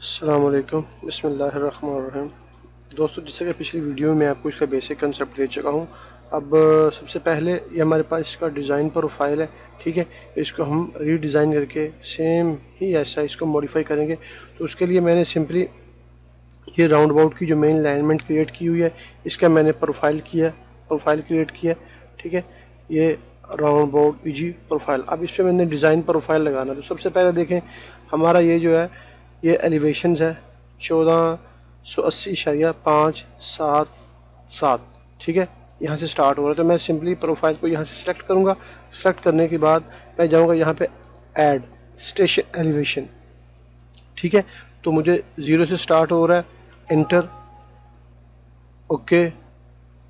अस्सलाम वालेकुम, बिस्मिल्लाहिर्रहमानिर्रहीम। दोस्तों, जैसे कि पिछली वीडियो में आपको इसका बेसिक कंसेप्ट दे चुका हूँ। अब सबसे पहले ये हमारे पास इसका डिज़ाइन प्रोफाइल है, ठीक है। इसको हम रीडिज़ाइन करके सेम ही ऐसा इसको मॉडिफाई करेंगे। तो उसके लिए मैंने सिंपली ये राउंड अबाउट की जो मेन अलाइनमेंट क्रिएट की हुई है, इसका मैंने प्रोफाइल क्रिएट किया, ठीक है। ये राउंड अबाउट ईजी प्रोफाइल। अब इस पर मैंने डिज़ाइन प्रोफाइल लगाना। तो सबसे पहले देखें, हमारा ये जो है ये एलिवेशंस है 1480.577, ठीक है। यहाँ से स्टार्ट हो रहा है। तो मैं सिंपली प्रोफाइल को यहाँ से सिलेक्ट करूँगा। सेलेक्ट करने के बाद मैं जाऊँगा यहाँ पे ऐड स्टेशन एलिवेशन, ठीक है। तो मुझे 0 से स्टार्ट हो रहा है, इंटर, ओके,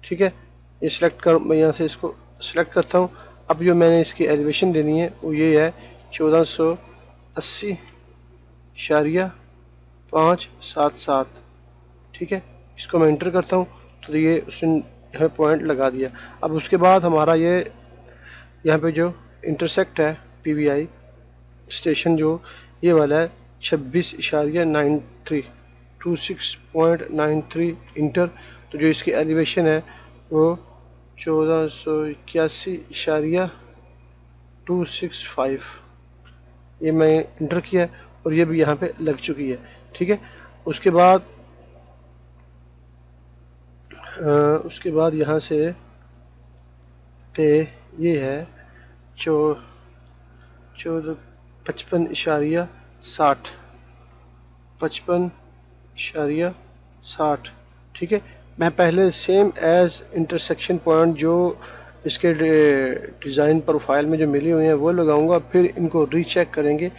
ठीक है। ये सिलेक्ट कर, मैं यहाँ से इसको सिलेक्ट करता हूँ। अब जो मैंने इसकी एलिवेशन देनी है वो ये है 1480.577, ठीक है। इसको मैं इंटर करता हूँ तो ये उसने यहाँ पॉइंट लगा दिया। अब उसके बाद हमारा ये यहाँ पे जो इंटरसेक्ट है पीवीआई स्टेशन जो ये वाला है 26.93 इंटर। तो जो इसकी एलिवेशन है वो 1481.265, ये मैं इंटर किया है और ये भी यहाँ पे लग चुकी है, ठीक है। उसके बाद यहाँ से पे ये है जो 55.60, ठीक है। मैं पहले सेम एज इंटरसेक्शन पॉइंट जो इसके डिज़ाइन प्रोफाइल में जो मिली हुई हैं वो लगाऊंगा, फिर इनको रीचेक करेंगे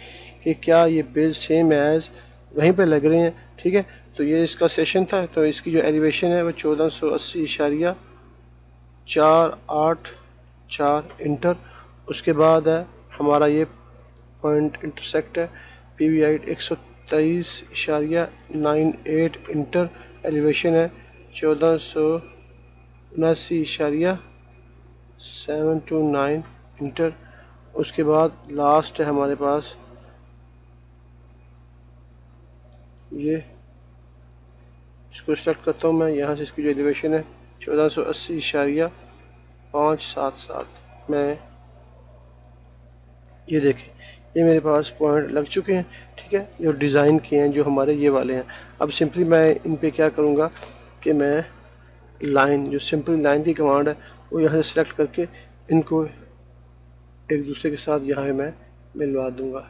कि क्या ये पेज सेम एज वहीं पे लग रहे हैं, ठीक है। तो ये इसका सेशन था। तो इसकी जो एलिवेशन है वो 1480.484 इंटर। उसके बाद है हमारा ये पॉइंट इंटरसेक्ट है पीवी 123.98 इंटर। एलिवेशन है 1479.729 इंटर। उसके बाद लास्ट है हमारे पास ये, इसको सेलेक्ट करता हूँ मैं यहाँ से। इसकी जो एलिवेशन है 1480.577, मैं ये देखें ये मेरे पास पॉइंट लग चुके हैं, ठीक है। जो डिज़ाइन किए हैं जो हमारे ये वाले हैं। अब सिंपली मैं इन पे क्या करूँगा कि मैं लाइन, जो सिंपल लाइन की कमांड है वो यहाँ से सिलेक्ट करके इनको एक दूसरे के साथ यहाँ मैं मिलवा दूँगा।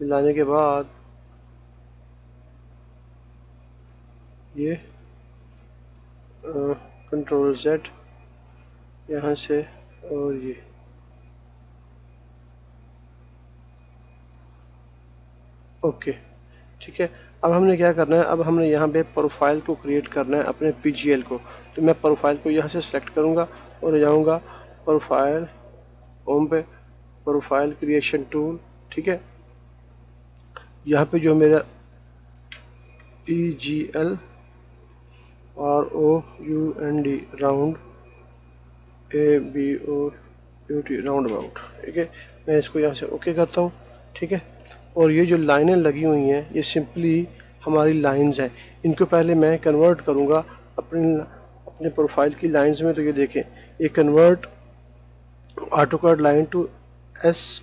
मिलाने के बाद ये कंट्रोल Z यहाँ से और ये ओके, ठीक है। अब हमने क्या करना है, अब हमने यहाँ पे प्रोफाइल को क्रिएट करना है अपने पीजीएल को। तो मैं प्रोफाइल को यहाँ से सिलेक्ट करूँगा और जाऊँगा प्रोफाइल, होम पे, प्रोफाइल क्रिएशन टूल, ठीक है। यहाँ पे जो मेरा PGL ROUND round ABOUT round about, ठीक है। मैं इसको यहाँ से ओके करता हूँ, ठीक है। और ये जो लाइनें लगी हुई हैं ये सिंपली हमारी लाइंस हैं। इनको पहले मैं कन्वर्ट करूँगा अपने प्रोफाइल की लाइंस में। तो ये देखें, ये convert AutoCAD line to S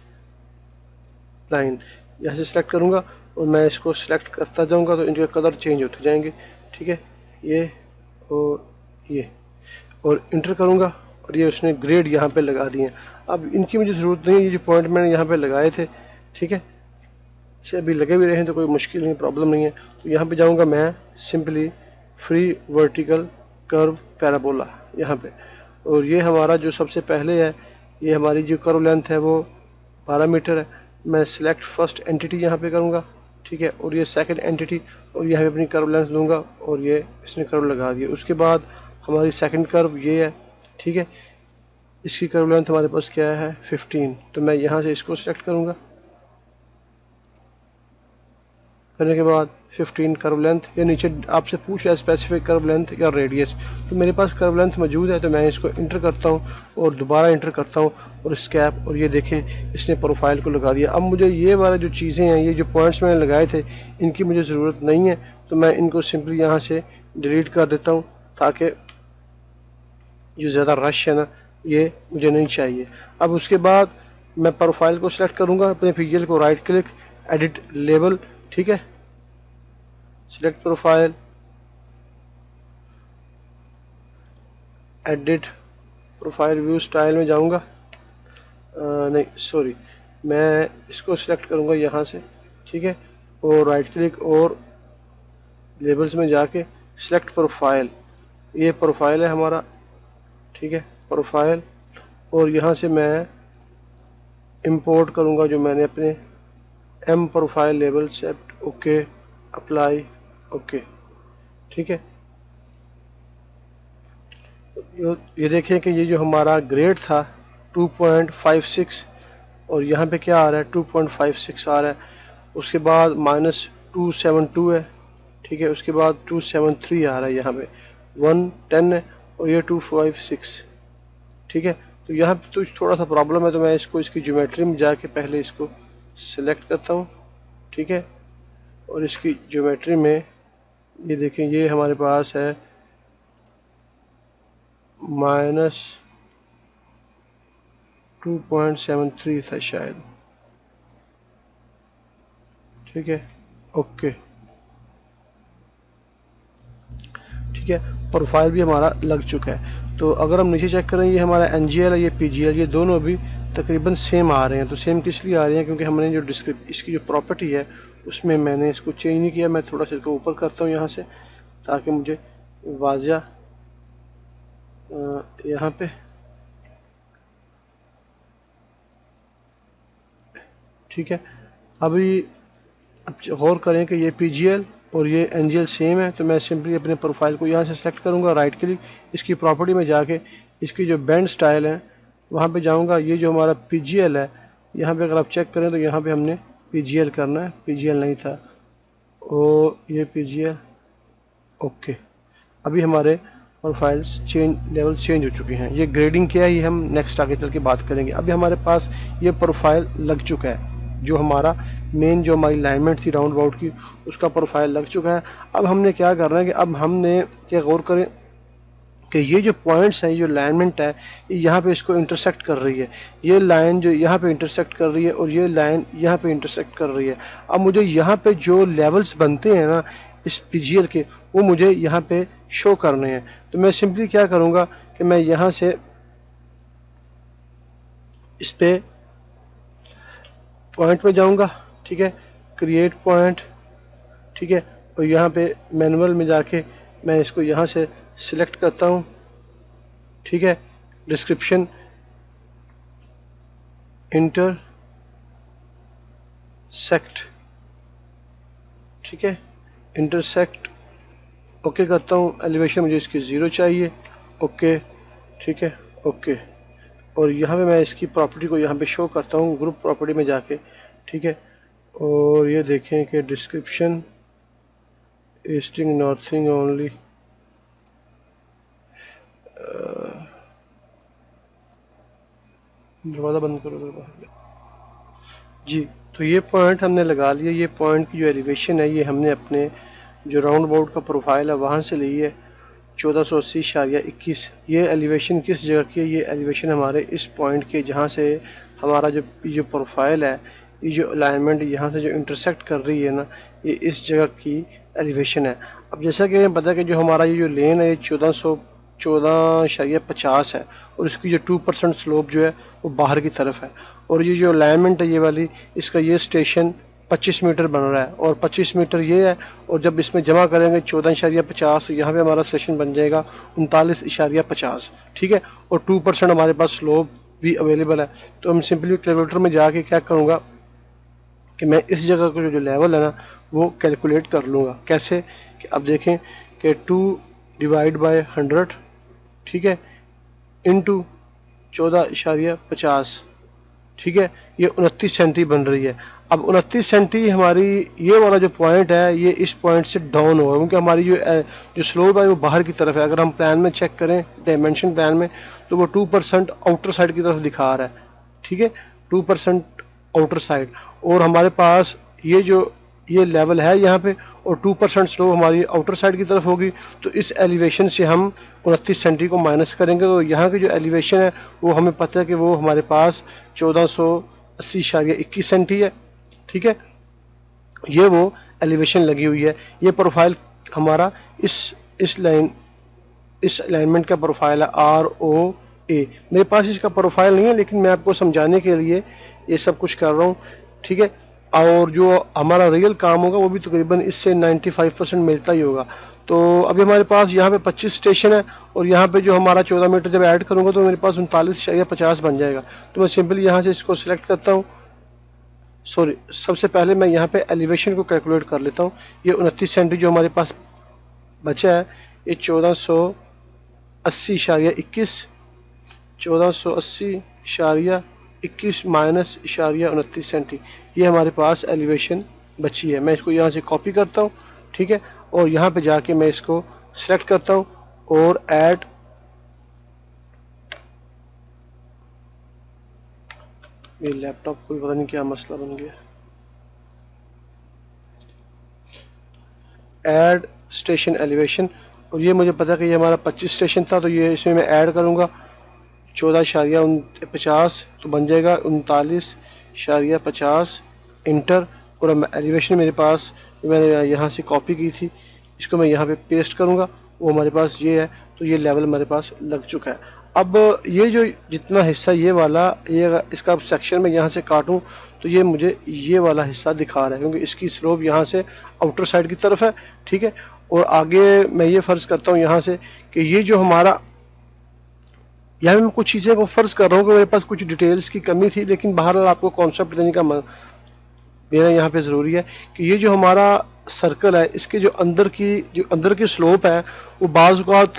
line, यहाँ से सिलेक्ट करूँगा और मैं इसको सिलेक्ट करता जाऊँगा तो इनके कलर चेंज होते जाएंगे, ठीक है। ये और ये, और इंटर करूँगा और ये उसने ग्रेड यहाँ पे लगा दिए हैं। अब इनकी मुझे ज़रूरत नहीं है, ये जो पॉइंट मैंने यहाँ पे लगाए थे, ठीक है, इसे अभी लगे भी रहे तो कोई मुश्किल नहीं, प्रॉब्लम नहीं है। तो यहाँ पे जाऊँगा मैं simply free vertical curve parabola यहाँ पे। और ये हमारा जो सबसे पहले है, ये हमारी जो कर्व लेंथ है वो 12 मीटर है। मैं सिलेक्ट फर्स्ट एंटिटी यहाँ पे करूँगा, ठीक है, और ये सेकंड एंटिटी, और यहाँ पे अपनी कर्व लेंथ लूँगा और ये इसने कर्व लगा दिया। उसके बाद हमारी सेकंड कर्व ये है, ठीक है। इसकी कर्व लेंथ हमारे पास क्या है 15। तो मैं यहाँ से इसको सिलेक्ट करूँगा, करने के बाद 15 कर्व लेंथ, या नीचे आपसे पूछ रहा है स्पेसिफिक कर्व लेंथ या रेडियस, तो मेरे पास कर्व लेंथ मौजूद है, तो मैं इसको इंटर करता हूँ और दोबारा इंटर करता हूँ और स्कैप, और ये देखें इसने प्रोफाइल को लगा दिया। अब मुझे ये वाला जो चीज़ें हैं, ये जो पॉइंट्स मैंने लगाए थे, इनकी मुझे ज़रूरत नहीं है, तो मैं इनको सिंपली यहाँ से डिलीट कर देता हूँ, ताकि जो ज़्यादा रश है ना, ये मुझे नहीं चाहिए। अब उसके बाद मैं प्रोफाइल को सिलेक्ट करूँगा, अपने पीजीएल को राइट क्लिक, एडिट लेबल, ठीक है, select profile, edit profile view style में जाऊंगा, नहीं सॉरी, मैं इसको सिलेक्ट करूंगा यहाँ से, ठीक है, और राइट क्लिक और लेबल्स में जाके सिलेक्ट प्रोफाइल, ये प्रोफाइल है हमारा, ठीक है, प्रोफाइल, और यहाँ से मैं इंपोर्ट करूंगा जो मैंने अपने M profile label set, okay, apply, okay, ठीक है। ये देखें कि ये जो हमारा ग्रेड था 2.56 और यहाँ पे क्या आ रहा है 2.56 आ रहा है, उसके बाद -272 है, ठीक है, उसके बाद 273 आ रहा है, यहाँ पे 110 है और ये 256, ठीक है। तो यहाँ पे तो थोड़ा सा प्रॉब्लम है, तो मैं इसको इसकी ज्योमेट्री में जाके पहले इसको सिलेक्ट करता हूँ, ठीक है, और इसकी ज्योमेट्री में ये देखें ये हमारे पास है -2.73 था शायद, ठीक है, ओके, ठीक है, प्रोफाइल भी हमारा लग चुका है। तो अगर हम नीचे चेक करें, ये हमारा एनजीएल है, ये पीजीएल, ये दोनों भी तकरीबन सेम आ रहे हैं। तो सेम किस लिए आ रहे हैं, क्योंकि हमने जो इसकी जो प्रॉपर्टी है उसमें मैंने इसको चेंज नहीं किया। मैं थोड़ा सा इसको ऊपर करता हूँ यहाँ से, ताकि मुझे वाज़िया यहाँ पे, ठीक है। अब गौर करें कि ये पीजीएल और ये एनजीएल सेम है, तो मैं सिंपली अपने प्रोफाइल को यहाँ से सेलेक्ट करूँगा, राइट क्लिक, इसकी प्रॉपर्टी में जाके इसकी जो बैंड स्टाइल है वहाँ पे जाऊँगा। ये जो हमारा पीजीएल है, यहाँ पे अगर आप चेक करें तो यहाँ पे हमने पीजीएल करना है, पीजीएल नहीं था, और ये पीजीएल, ओके। अभी हमारे प्रोफाइल्स लेवल चेंज हो चुके हैं। ये ग्रेडिंग क्या है, ये हम नेक्स्ट आगे चल के बात करेंगे। अभी हमारे पास ये प्रोफाइल लग चुका है, जो हमारा मेन जो हमारी अलाइनमेंट थी राउंड अबाउट की, उसका प्रोफाइल लग चुका है। अब हमने क्या करना है कि अब हमने क्या गौर करें कि ये जो पॉइंट्स हैं, ये जो अलाइनमेंट है, ये यहाँ पे इसको इंटरसेक्ट कर रही है। ये लाइन जो यहाँ पे इंटरसेक्ट कर रही है और ये लाइन यहाँ पे इंटरसेक्ट कर रही है। अब मुझे यहाँ पे जो लेवल्स बनते हैं ना इस पीजीएल के, वो मुझे यहाँ पे शो करने हैं। तो मैं सिंपली क्या करूँगा कि मैं यहाँ से इस पे पॉइंट में जाऊँगा, ठीक है, क्रिएट पॉइंट, ठीक है, और यहाँ पे मैनुअल में जाके मैं इसको यहाँ से सिलेक्ट करता हूँ, ठीक है, डिस्क्रिप्शन, इंटरसेक्ट, ठीक है, इंटरसेक्ट, ओके करता हूँ। एलिवेशन मुझे इसकी 0 चाहिए, ओके, ठीक है, ओके। और यहाँ पे मैं इसकी प्रॉपर्टी को यहाँ पे शो करता हूँ ग्रुप प्रॉपर्टी में जाके, ठीक है। और ये देखें कि डिस्क्रिप्शन ईस्टिंग नॉर्थिंग ओनली, दरवाज़ा बंद करो जी। तो ये पॉइंट हमने लगा लिया। ये पॉइंट की जो एलिवेशन है, ये हमने अपने जो राउंड अबाउट का प्रोफाइल है वहाँ से ली है 1480.21। ये एलिवेशन किस जगह की है, ये एलिवेशन हमारे इस पॉइंट के, जहाँ से हमारा जो प्रोफाइल है, ये जो अलाइनमेंट यहाँ से जो इंटरसेक्ट कर रही है ना, ये इस जगह की एलिवेशन है। अब जैसा कि हमें पता है कि जो हमारा ये जो लेन है ये 14.50 है, और इसकी जो 2% स्लोप जो है वो बाहर की तरफ है। और ये जो अलाइनमेंट है ये वाली, इसका ये स्टेशन 25 मीटर बन रहा है और 25 मीटर ये है, और जब इसमें जमा करेंगे 14.50, तो यहाँ पे हमारा सेशन बन जाएगा 39.50, ठीक है। और 2% हमारे पास स्लोप भी अवेलेबल है। तो हम सिंपली कैलकुलेटर में जाके क्या करूँगा कि मैं इस जगह का जो लेवल है ना वो कैलकुलेट कर लूँगा। कैसे कि अब देखें कि 2/100, ठीक है, इंटू 14.50, ठीक है, ये 29 सेंटी बन रही है। अब 29 सेंटी हमारी ये वाला जो पॉइंट है ये इस पॉइंट से डाउन होगा, क्योंकि हमारी जो स्लोप है वो बाहर की तरफ है। अगर हम प्लान में चेक करें, डायमेंशन प्लान में, तो वो 2% आउटर साइड की तरफ दिखा रहा है, ठीक है, 2% आउटर साइड। और हमारे पास ये लेवल है यहाँ पे, और 2% स्लोप हमारी आउटर साइड की तरफ होगी। तो इस एलिवेशन से हम 29 सेंटी को माइनस करेंगे, तो यहाँ की जो एलिवेशन है वो हमें पता है कि वो हमारे पास 1480.21 सेंटी है, ठीक है। ये वो एलिवेशन लगी हुई है। ये प्रोफाइल हमारा इस अलाइनमेंट का प्रोफाइल है ROA। मेरे पास इसका प्रोफाइल नहीं है, लेकिन मैं आपको समझाने के लिए ये सब कुछ कर रहा हूँ, ठीक है। और जो हमारा रियल काम होगा वो भी तकरीबन इससे 95% मिलता ही होगा। तो अभी हमारे पास यहाँ पे 25 स्टेशन है, और यहाँ पे जो हमारा 14 मीटर जब ऐड करूँगा तो मेरे पास 39.50 बन जाएगा। तो मैं सिंपली यहाँ से इसको सिलेक्ट करता हूँ। सॉरी, सबसे पहले मैं यहाँ पे एलिवेशन को कैलकुलेट कर लेता हूँ। ये 29 सेंटी जो हमारे पास बचा है, ये 1480.21 माइनस 29 सेंटी, ये हमारे पास एलिवेशन बची है। मैं इसको यहाँ से कॉपी करता हूँ, ठीक है, और यहाँ पे जाके मैं इसको सिलेक्ट करता हूँ और ऐड, ये लैपटॉप को पता नहीं क्या मसला बन गया, ऐड स्टेशन एलिवेशन। और ये मुझे पता है कि ये हमारा 25 स्टेशन था, तो ये इसमें मैं ऐड करूँगा 14.50, तो बन जाएगा 39.50 इंटर। और अब एलिवेशन मेरे पास मैंने यहाँ से कॉपी की थी, इसको मैं यहाँ पे पेस्ट करूँगा, वो हमारे पास ये है। तो ये लेवल हमारे पास लग चुका है। अब ये जो जितना हिस्सा ये वाला, ये इसका सेक्शन में यहाँ से काटूँ तो ये मुझे ये वाला हिस्सा दिखा रहा है, क्योंकि इसकी स्लोप यहाँ से आउटर साइड की तरफ है, ठीक है। और आगे मैं ये फ़र्ज़ करता हूँ यहाँ से कि ये जो हमारा, यहाँ मैं कुछ चीज़ें को फ़र्ज़ कर रहा हूँ कि मेरे पास कुछ डिटेल्स की कमी थी, लेकिन बहरहाल आपको कॉन्सेप्ट देने का मेरा यहाँ पे ज़रूरी है कि ये जो हमारा सर्कल है, इसके जो अंदर की स्लोप है, वो बाज़ औक़ात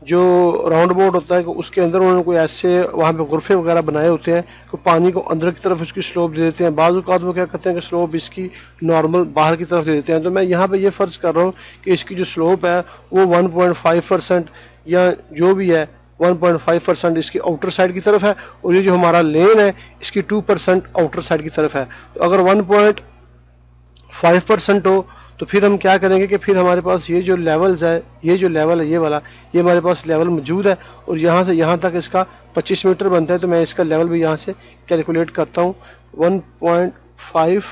जो राउंड अबाउट होता है कि उसके अंदर उन्होंने कोई ऐसे वहाँ पे गुरफे वगैरह बनाए होते हैं कि पानी को अंदर की तरफ इसकी स्लोप दे देते हैं। बाज़ औक़ात वो क्या करते हैं कि स्लोप इसकी नॉर्मल बाहर की तरफ दे देते हैं। तो मैं यहाँ पे ये फ़र्ज़ कर रहा हूँ कि इसकी जो स्लोप है वो 1.5% या जो भी है 1.5% इसकी आउटर साइड की तरफ है, और ये जो हमारा लेन है इसकी 2% आउटर साइड की तरफ है। तो अगर 1.5% हो तो फिर हम क्या करेंगे कि फिर हमारे पास ये जो लेवल्स है, ये जो लेवल है ये वाला, ये हमारे पास लेवल मौजूद है, और यहाँ से यहाँ तक इसका 25 मीटर बनता है। तो मैं इसका लेवल भी यहाँ से कैलकुलेट करता हूँ, 1.5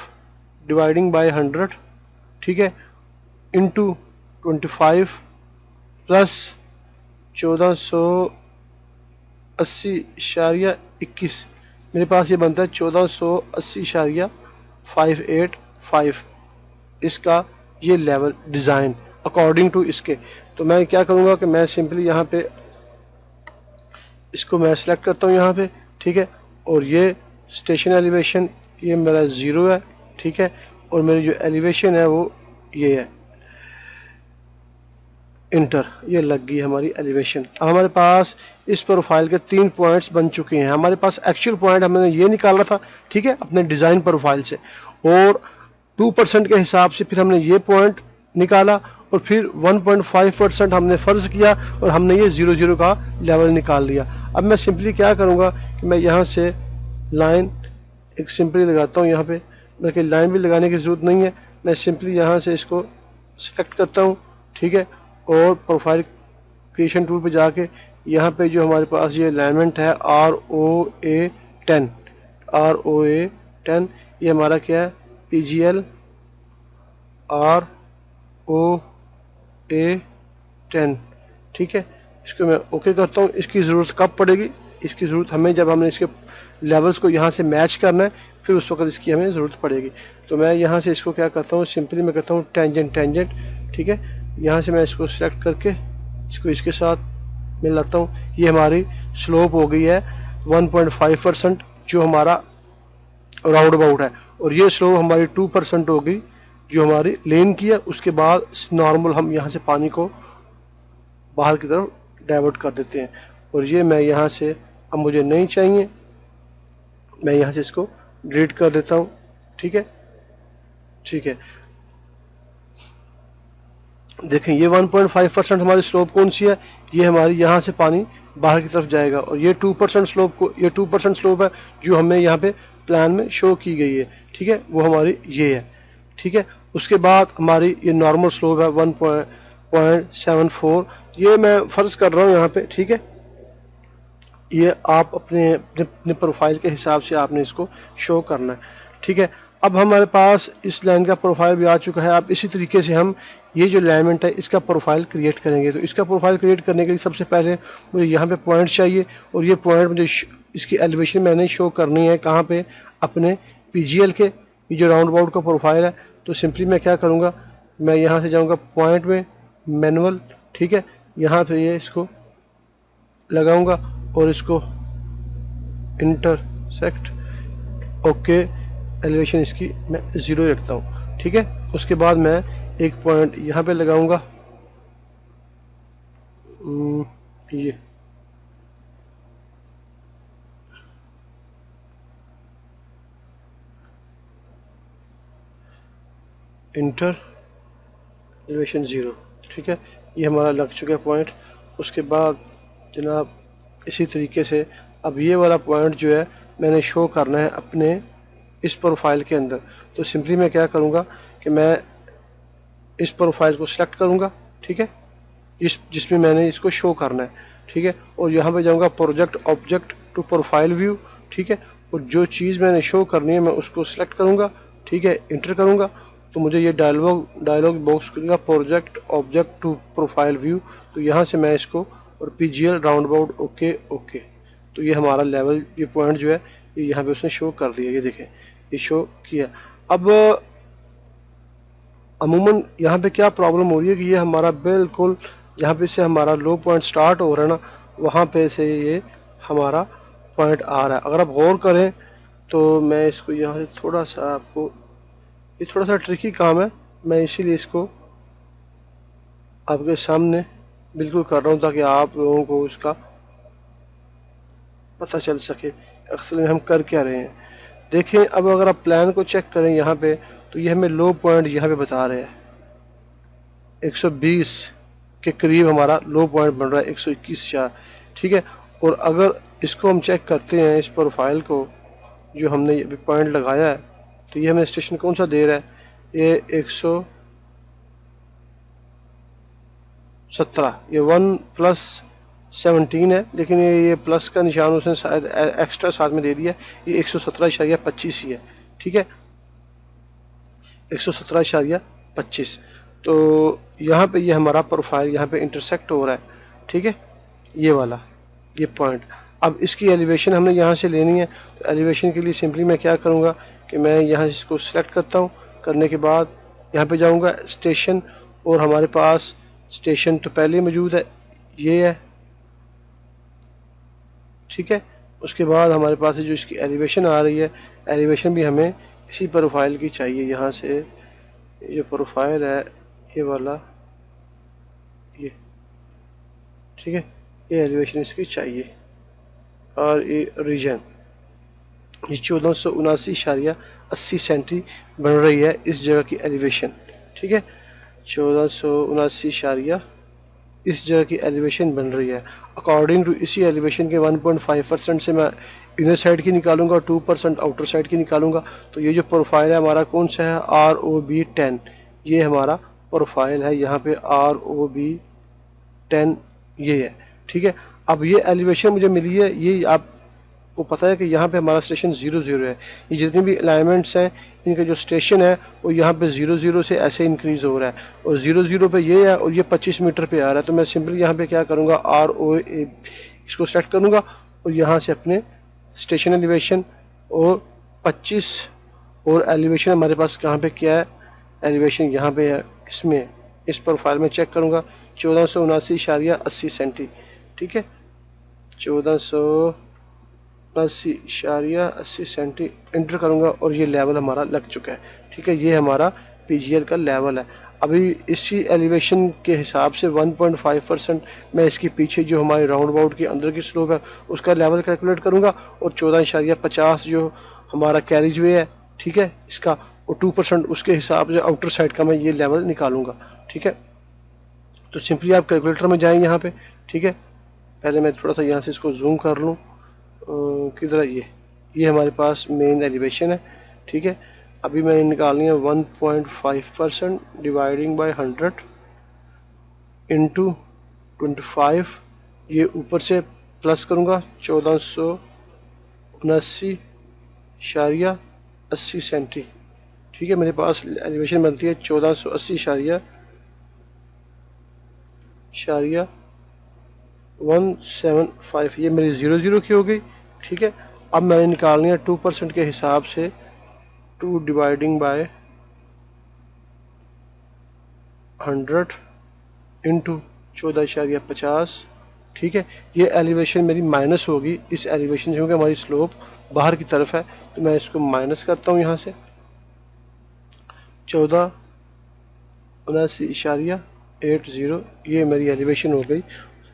डिवाइडिंग बाय 100, ठीक है, इंटू 25 प्लस 1480.21, मेरे पास ये बनता है 1480.585 इसका ये लेवल डिज़ाइन अकॉर्डिंग टू इसके। तो मैं क्या करूँगा कि मैं सिंपली यहाँ पे इसको मैं सेलेक्ट करता हूँ यहाँ पे, ठीक है, और ये स्टेशन एलिवेशन ये मेरा 0 है, ठीक है, और मेरी जो एलिवेशन है वो ये है, इंटर, ये लग गई हमारी एलिवेशन। अब हमारे पास इस प्रोफाइल के 3 पॉइंट्स बन चुके हैं। हमारे पास एक्चुअल पॉइंट हमने ये निकाला था, ठीक है, अपने डिज़ाइन प्रोफाइल से, और 2% के हिसाब से फिर हमने ये पॉइंट निकाला, और फिर 1.5% हमने फ़र्ज़ किया, और हमने ये 0 का लेवल निकाल लिया। अब मैं सिंपली क्या करूँगा कि मैं यहाँ से लाइन एक सिंपली लगाता हूँ यहाँ पे, बल्कि लाइन भी लगाने की ज़रूरत नहीं है, मैं सिंपली यहाँ से इसको सेलेक्ट करता हूँ, ठीक है, और प्रोफाइल क्रिएशन टूल पे जाके यहाँ पे जो हमारे पास ये अलाइनमेंट है ROA 10, ये हमारा क्या है, PGL ROA 10, ठीक है। इसको मैं ओके करता हूँ। इसकी ज़रूरत कब पड़ेगी, इसकी ज़रूरत हमें जब हमने इसके लेवल्स को यहाँ से मैच करना है, फिर उस वक्त इसकी हमें ज़रूरत पड़ेगी। तो मैं यहाँ से इसको क्या करता हूँ, सिंपली मैं करता हूँ टेंजेंट, ठीक है, यहाँ से मैं इसको सिलेक्ट करके इसको इसके साथ मिलाता हूँ। ये हमारी स्लोप हो गई है 1.5% जो हमारा राउंड अबाउट है, और ये स्लोप हमारी 2% हो गई जो हमारी लेन की है। उसके बाद नॉर्मल हम यहाँ से पानी को बाहर की तरफ डाइवर्ट कर देते हैं, और ये मैं यहाँ से अब मुझे नहीं चाहिए, मैं यहाँ से इसको डिलीट कर देता हूँ, ठीक है। ठीक है, देखें ये 1.5% हमारी स्लोप कौन सी है, ये हमारी यहाँ से पानी बाहर की तरफ जाएगा, और ये 2% स्लोप को, ये 2% स्लोप है जो हमें यहाँ पे प्लान में शो की गई है, ठीक है, वो हमारी ये है, ठीक है। उसके बाद हमारी ये नॉर्मल स्लोप है 1.74, ये मैं फ़र्ज़ कर रहा हूँ यहाँ पे, ठीक है। ये आप अपने अपने प्रोफाइल के हिसाब से आपने इसको शो करना है, ठीक है। अब हमारे पास इस लाइन का प्रोफाइल भी आ चुका है। अब इसी तरीके से हम ये जो एलिमेंट है इसका प्रोफाइल क्रिएट करेंगे। तो इसका प्रोफाइल क्रिएट करने के लिए सबसे पहले मुझे यहाँ पे पॉइंट चाहिए, और ये पॉइंट मुझे इसकी एलिवेशन मैंने शो करनी है कहाँ पे, अपने PGL के, ये जो राउंड अबाउट का प्रोफाइल है। तो सिंपली मैं क्या करूँगा, मैं यहाँ से जाऊँगा पॉइंट में, मैनुअल, ठीक है, यहाँ पे ये इसको लगाऊंगा और इसको इंटरसेक्ट, ओके, एलिवेशन इसकी मैं 0 रखता हूँ, ठीक है। उसके बाद मैं एक पॉइंट यहाँ पे लगाऊंगा, ये इंटर एलिवेशन 0, ठीक है, ये हमारा लग चुका है पॉइंट। उसके बाद जनाब इसी तरीके से अब ये वाला पॉइंट जो है मैंने शो करना है अपने इस प्रोफाइल के अंदर। तो सिंपली मैं क्या करूँगा कि मैं इस प्रोफाइल को सिलेक्ट करूँगा, ठीक है, जिसमें मैंने इसको शो करना है, ठीक है, और यहाँ पे जाऊँगा project object to profile view, ठीक है, और जो चीज़ मैंने शो करनी है मैं उसको सिलेक्ट करूँगा, ठीक है, इंटर करूँगा। तो मुझे ये डायलॉग बॉक्स खुलेगा, project object to profile view. तो यहाँ से मैं इसको और PGL round about okay okay, तो ये हमारा लेवल, ये पॉइंट जो है ये यहाँ पे उसने शो कर दिया, ये देखें ये शो किया। अब अमूमन यहाँ पे क्या प्रॉब्लम हो रही है कि ये हमारा बिल्कुल यहाँ पे से हमारा लो पॉइंट स्टार्ट हो रहा है ना, वहाँ पे से ये हमारा पॉइंट आ रहा है। अगर आप गौर करें तो मैं इसको यहाँ से थोड़ा सा, आपको ये थोड़ा सा ट्रिकी काम है, मैं इसीलिए इसको आपके सामने बिल्कुल कर रहा हूँ ताकि आप लोगों को इसका पता चल सके असल में हम कर क्या रहे हैं। देखें अब अगर आप प्लान को चेक करें यहाँ पे, तो ये हमें लो पॉइंट यहाँ पे बता रहे हैं 120 के करीब हमारा लो पॉइंट बन रहा है, 121, ठीक है। और अगर इसको हम चेक करते हैं, इस प्रोफाइल को जो हमने अभी पॉइंट लगाया है, तो ये हमें स्टेशन कौन सा दे रहा है, ये 117, ये 1+17 है, लेकिन ये प्लस का निशान उसने शायद एक्स्ट्रा साथ में दे दिया, ये 117.25 ही है, ठीक है, 117.25। तो यहाँ पे ये हमारा प्रोफाइल यहाँ पे इंटरसेक्ट हो रहा है, ठीक है, ये वाला ये पॉइंट। अब इसकी एलिवेशन हमने यहाँ से लेनी है। तो एलिवेशन के लिए सिंपली मैं क्या करूँगा कि मैं यहाँ इसको सिलेक्ट करता हूँ, करने के बाद यहाँ पे जाऊँगा स्टेशन, और हमारे पास स्टेशन तो पहले ही मौजूद है, ये है, ठीक है। उसके बाद हमारे पास जो इसकी एलिवेशन आ रही है, एलिवेशन भी हमें इसी प्रोफाइल की चाहिए। यहाँ से ये जो प्रोफाइल है ये वाला, ये ठीक है, ये एलिवेशन इसकी चाहिए। और ये रीजन ये 1479.80 सेंटी बन रही है इस जगह की एलिवेशन, ठीक है, 1479 इस जगह की एलिवेशन बन रही है। अकॉर्डिंग टू इसी एलिवेशन के 1.5% से मैं इनर साइड की निकालूंगा और 2% आउटर साइड की निकालूंगा। तो ये जो प्रोफाइल है हमारा कौन सा है, ROB 10, ये हमारा प्रोफाइल है, यहाँ पे ROB 10 ये है, ठीक है। अब ये एलिवेशन मुझे मिली है, ये आपको पता है कि यहाँ पे हमारा स्टेशन 00 है। ये जितने भी अलाइनमेंट्स हैं इनका जो स्टेशन है वो यहाँ पे 00 से ऐसे इंक्रीज़ हो रहा है, और 00 पे ये है और ये 25 मीटर पे आ रहा है। तो मैं सिंपली यहाँ पे क्या करूँगा, ROA इसको सेलेक्ट करूँगा और यहाँ से अपने स्टेशन एलिवेशन और 25 और एलिवेशन हमारे पास कहाँ पे क्या है, एलिवेशन यहाँ पे है, इसमें इस प्रोफाइल में चेक करूँगा 1479.80 सेंटी, ठीक है, 1479.80 सेंटी इंटर करूँगा और ये लेवल हमारा लग चुका है, ठीक है। ये हमारा PGL का लेवल है। अभी इसी एलिवेशन के हिसाब से 1.5% मैं इसके पीछे जो हमारे राउंड अबाउट के अंदर की स्लोप है उसका लेवल कैलकुलेट करूँगा, और 14.50 जो हमारा कैरिज वे है, ठीक है, इसका और 2% उसके हिसाब से आउटर साइड का मैं ये लेवल निकालूंगा। ठीक है, तो सिंपली आप कैलकुलेटर में जाएं यहाँ पे। ठीक है, पहले मैं थोड़ा सा यहाँ से इसको जूम कर लूँ, किधर ये हमारे पास मेन एलिवेशन है। ठीक है, अभी मैंने निकालनी है 1.5% डिवाइडिंग बाय 100 इंटू 25, ये ऊपर से प्लस करूँगा 1479.80 सेंटी। ठीक है, मेरे पास एलिवेशन बनती है 1480.175, ये मेरी 00 की हो गई। ठीक है, अब मैंने निकालनी है 2% के हिसाब से 2 डिवाइडिंग बाय 100 इंटू 14.50। ठीक है, ये एलिवेशन मेरी माइनस होगी इस एलिवेशन से, क्योंकि हमारी स्लोप बाहर की तरफ है, तो मैं इसको माइनस करता हूँ यहाँ से 1479.80, ये मेरी एलिवेशन हो गई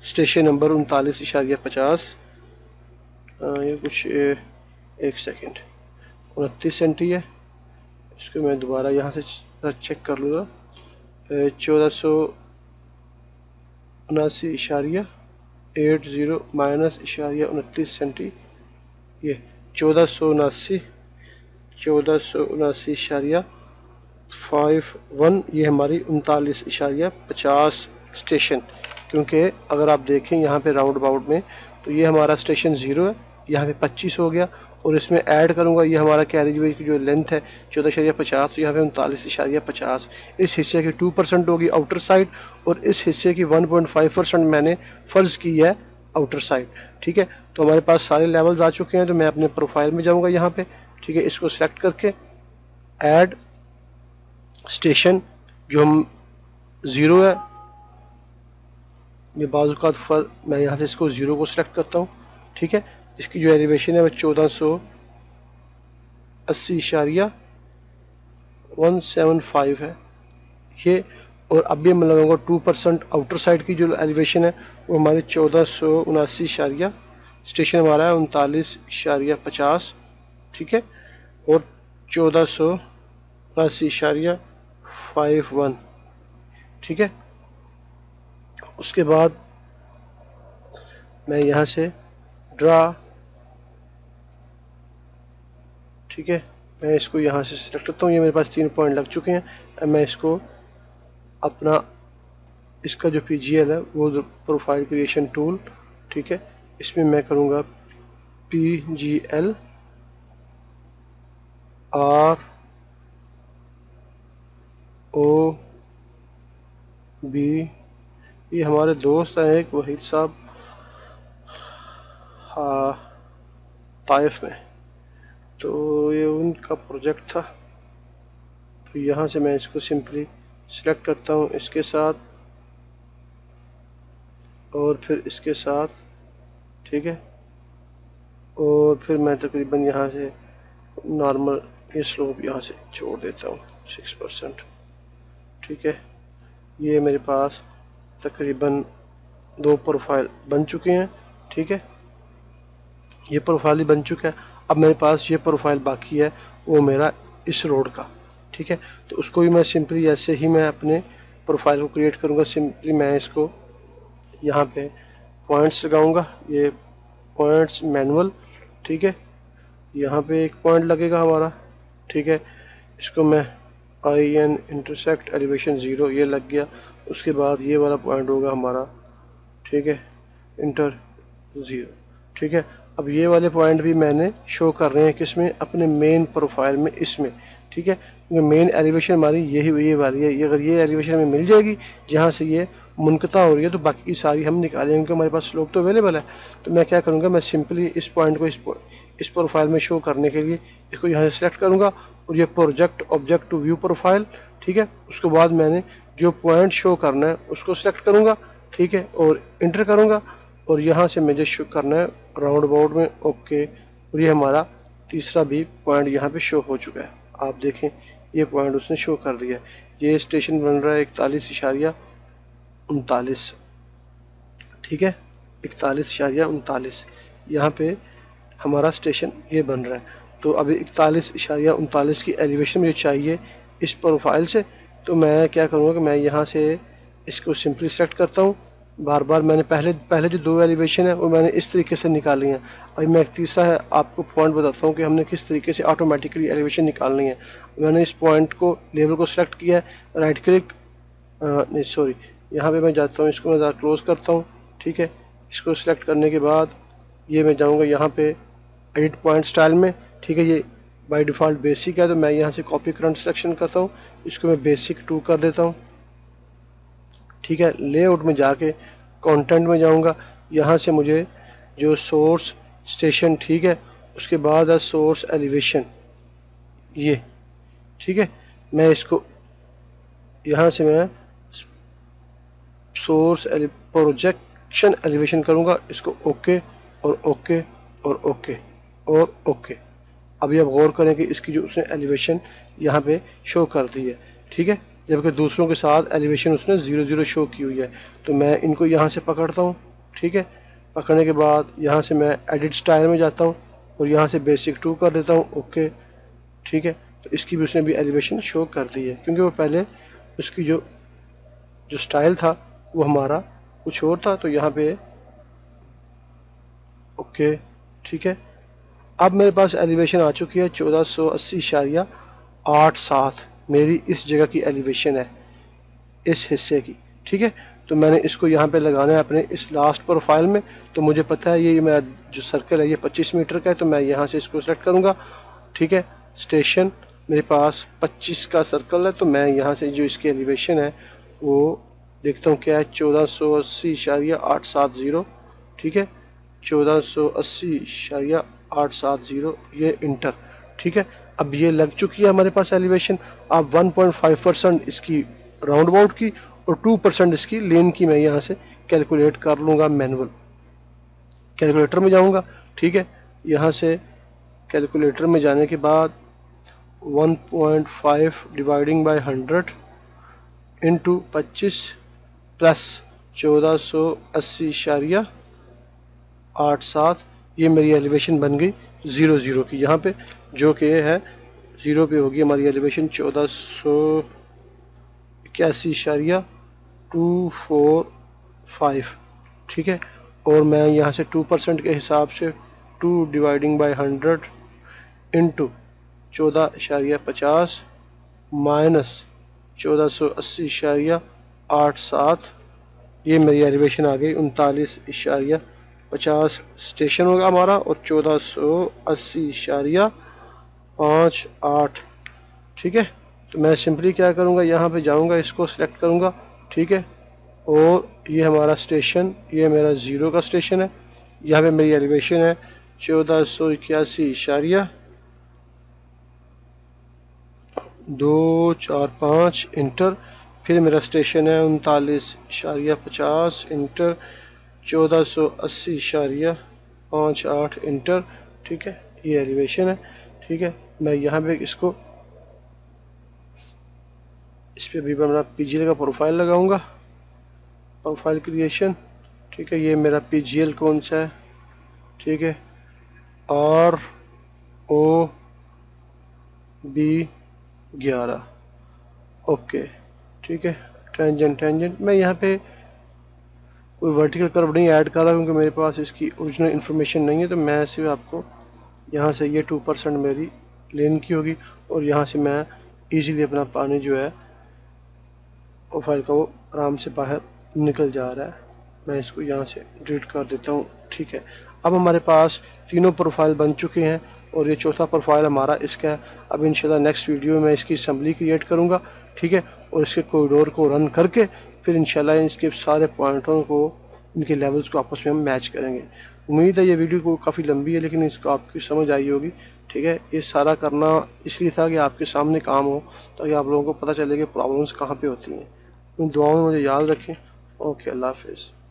स्टेशन नंबर 39.50। ये कुछ एक सेकेंड 29 सेंटी है, इसको मैं दोबारा यहाँ से चेक कर लूँगा। 1479.80 माइनस 29 सेंटी, ये 1479.51, ये हमारी 39.50 स्टेशन। क्योंकि अगर आप देखें यहाँ पे राउंड अबाउट में, तो ये हमारा स्टेशन 0 है, यहाँ पे 25 हो गया, और इसमें ऐड करूँगा ये हमारा कैरेज वे की जो लेंथ है 14.50, तो यहाँ पे 39.50। इस हिस्से की 2% होगी आउटर साइड, और इस हिस्से की 1.5% मैंने फ़र्ज़ की है आउटर साइड। ठीक है, तो हमारे पास सारे लेवल्स आ चुके हैं, तो मैं अपने प्रोफाइल में जाऊँगा यहाँ पे। ठीक है, इसको सेलेक्ट करके ऐड स्टेशन जो हम 0 है, ये बाजू का मैं यहाँ से इसको 0 को सिलेक्ट करता हूँ। ठीक है, इसकी जो एलिवेशन है वो 1480.175 है ये, और अभी मैं लगाऊंगा 2% आउटर साइड की जो एलिवेशन है वो हमारी 1479, स्टेशन हमारा है 39.50। ठीक है, और 1479.51। ठीक है, उसके बाद मैं यहाँ से ड्रा, ठीक है, मैं इसको यहाँ से सिलेक्ट करता हूँ। ये मेरे पास 3 पॉइंट लग चुके हैं। अब मैं इसको अपना इसका जो PGL है वो प्रोफाइल क्रिएशन टूल, ठीक है, इसमें मैं करूँगा PGL ROB, ये हमारे दोस्त हैं एक वहीद साहब ताइफ में, तो ये उनका प्रोजेक्ट था। तो यहाँ से मैं इसको सिंपली सिलेक्ट करता हूँ इसके साथ और फिर इसके साथ। ठीक है, और फिर मैं तकरीबन यहाँ से नॉर्मल ये स्लोप यहाँ से छोड़ देता हूँ 6%। ठीक है, ये मेरे पास तकरीबन 2 प्रोफाइल बन चुके हैं। ठीक है, ये प्रोफाइल ही बन चुका है। अब मेरे पास ये प्रोफाइल बाकी है वो मेरा इस रोड का। ठीक है, तो उसको भी मैं सिंपली ऐसे ही मैं अपने प्रोफाइल को क्रिएट करूँगा। सिंपली मैं इसको यहाँ पे पॉइंट्स लगाऊंगा, ये पॉइंट्स मैनुअल। ठीक है, यहाँ पे एक पॉइंट लगेगा हमारा। ठीक है, इसको मैं IN इंटरसेक्ट एलिवेशन 0, ये लग गया। उसके बाद ये वाला पॉइंट होगा हमारा, ठीक है, इंटर 0। ठीक है, अब ये वाले पॉइंट भी मैंने शो कर रहे हैं किसमें, अपने मेन प्रोफाइल में, इसमें। ठीक है, क्योंकि मेन एलिवेशन हमारी ये वाली है। ये अगर ये एलिवेशन हमें मिल जाएगी जहाँ से ये मुनक़ता हो रही है, तो बाकी की सारी हम निकालेंगे, क्योंकि हमारे पास स्लोप तो अवेलेबल है। तो मैं क्या करूँगा, मैं सिंपली इस पॉइंट को इस प्रोफाइल में शो करने के लिए इसको यहाँ से सेलेक्ट करूँगा, और ये project object to view profile. ठीक है, उसके बाद मैंने जो पॉइंट शो करना है उसको सेलेक्ट करूँगा। ठीक है, और इंटर करूँगा, और यहाँ से मुझे शो करना है राउंड अबाउट में। ओके, और ये हमारा तीसरा भी पॉइंट यहाँ पे शो हो चुका है। आप देखें ये पॉइंट उसने शो कर दिया है। ये स्टेशन बन रहा है 41.39। ठीक है, 41.39 यहाँ पे हमारा स्टेशन ये बन रहा है। तो अभी 41.39 की एलिवेशन मुझे चाहिए इस प्रोफाइल से। तो मैं क्या करूँगा कि मैं यहाँ से इसको सिंपली सेलेक्ट करता हूँ। बार बार मैंने पहले जो 2 एलिवेशन है वो मैंने इस तरीके से निकाली हैं। अभी मैं एक तीसरा है आपको पॉइंट बताता हूँ कि हमने किस तरीके से ऑटोमेटिकली एलिवेशन निकालनी है। मैंने इस पॉइंट को लेवल को सिलेक्ट किया है, राइट क्लिक नहीं सॉरी, यहाँ पे मैं जाता हूँ, इसको मैं ज़रा क्लोज़ करता हूँ। ठीक है, इसको सिलेक्ट करने के बाद ये मैं जाऊँगा यहाँ पे एडिट पॉइंट स्टाइल में। ठीक है, ये बाय डिफ़ॉल्ट बेसिक है तो मैं यहाँ से कॉपी करंट सिलेक्शन करता हूँ, इसको मैं बेसिक 2 कर देता हूँ। ठीक है, लेआउट में जाके कंटेंट में जाऊँगा, यहाँ से मुझे जो सोर्स स्टेशन, ठीक है, उसके बाद है सोर्स एलिवेशन ये। ठीक है, मैं इसको यहाँ से मैं सोर्स प्रोजेक्शन एलिवेशन करूँगा, इसको ओके और ओके और ओके और ओके। अभी आप गौर करें कि इसकी जो उसने एलिवेशन यहाँ पे शो कर दी है। ठीक है, जबकि दूसरों के साथ एलिवेशन उसने 0 शो की हुई है। तो मैं इनको यहाँ से पकड़ता हूँ। ठीक है, पकड़ने के बाद यहाँ से मैं एडिट स्टाइल में जाता हूँ और यहाँ से बेसिक 2 कर देता हूँ, ओके। ठीक है, तो इसकी भी उसने भी एलिवेशन शो कर दी है, क्योंकि वो पहले उसकी जो स्टाइल था वो हमारा कुछ और था। तो यहाँ पे ओके। ठीक है, अब मेरे पास एलिवेशन आ चुकी है 1480.87 मेरी इस जगह की एलिवेशन है, इस हिस्से की। ठीक है, तो मैंने इसको यहाँ पे लगाना है अपने इस लास्ट प्रोफाइल में। तो मुझे पता है ये मेरा जो सर्कल है ये 25 मीटर का है, तो मैं यहाँ से इसको सेलेक्ट करूँगा। ठीक है, स्टेशन मेरे पास 25 का सर्कल है, तो मैं यहाँ से जो इसकी एलिवेशन है वो देखता हूँ क्या है, 1480.870। ठीक है, 1480.870 ये इंटर। ठीक है, अब ये लग चुकी है हमारे पास एलिवेशन। अब 1.5% इसकी राउंड अबाउट की और 2% इसकी लेन की मैं यहाँ से कैलकुलेट कर लूँगा मैनुअल। कैलकुलेटर में जाऊँगा। ठीक है, यहाँ से कैलकुलेटर में जाने के बाद 1.5 डिवाइडिंग बाय 100 इंटू 25 प्लस 1480.87 ये मेरी एलिवेशन बन गई 0 की, यहाँ पे जो कि है 0 पे होगी हमारी एलिवेशन 1481.245। ठीक है, और मैं यहाँ से 2% के हिसाब से 2 डिवाइडिंग बाय 100 इंटू 14.50 माइनस 1480.87 ये मेरी एलिवेशन आ गई 39.50 स्टेशन होगा हमारा और 1480.58। ठीक है, तो मैं सिंपली क्या करूँगा, यहाँ पे जाऊँगा, इसको सिलेक्ट करूँगा। ठीक है, और ये हमारा स्टेशन, ये मेरा 0 का स्टेशन है। यहाँ पे मेरी एलिवेशन है 1481.245 इंटर। फिर मेरा स्टेशन है 39.50 इंटर 1480.58 इंटर। ठीक है, ये एलिवेशन है। ठीक है, मैं यहाँ पे इसको इस पर भी मैं पीजीएल का प्रोफाइल लगाऊंगा, प्रोफाइल क्रिएशन। ठीक है, ये मेरा पीजीएल कौन सा है, ठीक है, ROB11। ओके, ठीक है, टेंजेंट मैं यहाँ पे कोई वर्टिकल कर्व नहीं ऐड कर रहा क्योंकि मेरे पास इसकी ओरिजिनल इन्फॉर्मेशन नहीं है। तो मैं सिर्फ आपको यहाँ से ये 2% मेरी लेन की होगी और यहाँ से मैं इजीली अपना पानी जो है प्रोफाइल का वो आराम से बाहर निकल जा रहा है। मैं इसको यहाँ से डिलीट कर देता हूँ। ठीक है, अब हमारे पास तीनों प्रोफाइल बन चुके हैं और ये चौथा प्रोफाइल हमारा इसका है। अब इंशाल्लाह नेक्स्ट वीडियो में इसकी असम्बली क्रिएट करूँगा। ठीक है, और इसके कॉरिडोर को रन करके फिर इंशाल्लाह इसके सारे पॉइंटों को, इनके लेवल्स को आपस में हम मैच करेंगे। उम्मीद है ये वीडियो को काफ़ी लंबी है लेकिन इसको आपकी समझ आई होगी। ठीक है, ये सारा करना इसलिए था कि आपके सामने काम हो, ताकि आप लोगों को पता चले कि प्रॉब्लम्स कहाँ पे होती हैं। उन दुआओं में मुझे याद रखें। ओके, अल्लाह हाफिज़।